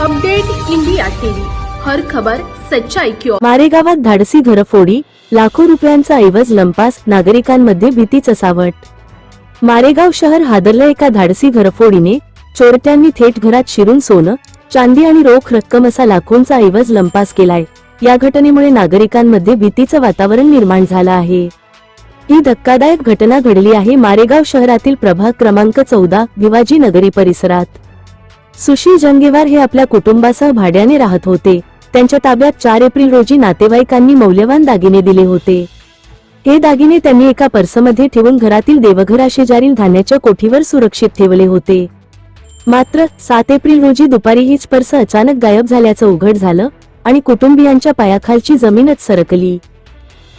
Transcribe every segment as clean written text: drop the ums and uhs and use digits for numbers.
Update India TV, हर खबर सच्चाई की ओर। मारेगावात धाडसी घरफोडी, लाखो रुपयांचा ऐवज लंपास, नागरिकांमध्ये भीतीचं सावट। मारेगाव शहर हादरलं एका धाडसी घरफोडीने। चोरट्यांनी थेट घरात शिरून सोनं, चांदी आणि रोख रक्कम असा लाखोंचा ऐवज लंपास केलाय। या घटनेमुळे नागरिकांमध्ये भीतीचं वातावरण निर्माण झालं आहे। ही धक्कादायक घटना घडली आहे मारेगाव शहरातील प्रभाग क्रमांक 14 भिवाजी नगरी परिसरात। सुशील जंगेवार हे आपल्या कुटुंबासह भाड्याने राहत होते। त्यांच्या ताब्यात 4 एप्रिल रोजी नातेवाईकांनी मौल्यवान दागिने दिले होते। हे दागिने त्यांनी एका पर्समध्ये ठेवून घरातील देवघराशेजारील धान्याच्या कोठीवर सुरक्षित ठेवले होते। मात्र 7 एप्रिल रोजी दुपारी हीच पर्स अचानक गायब झाल्याचं उघड झालं आणि कुटुंबियांच्या पायाखालची जमीनच सरकली।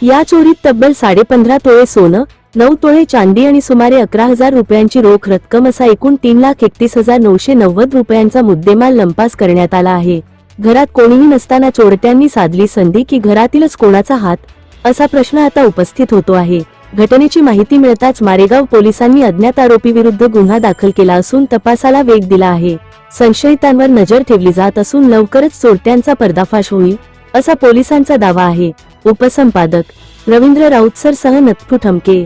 या चोरीत तब्बल 15.5 तोळे सोनं, 9 तोळे चांदी आणि सुमारे 11,000 रुपयांची रोख रक्कम असा एकूण 3,31,990 रुपयांचा मुद्देमाल लंपास करण्यात आला आहे। घरात कोणीही नसताना चोरट्यांनी साधली संधी की घरातीलच कोणाचा हात, असा प्रश्न आता उपस्थित होतो आहे। घटनेची माहिती मिळताच मारेगाव पोलिसांनी अज्ञात आरोपीविरुद्ध गुन्हा दाखल केला असून तपासाला वेग दिला आहे। संशयितांवर नजर ठेवली जात असून लवकरच चोरट्यांचा पर्दाफाश होईल, असा पोलिसांचा दावा आहे। उपसंपादक रवींद्र राऊतसर सह नथू ठमके।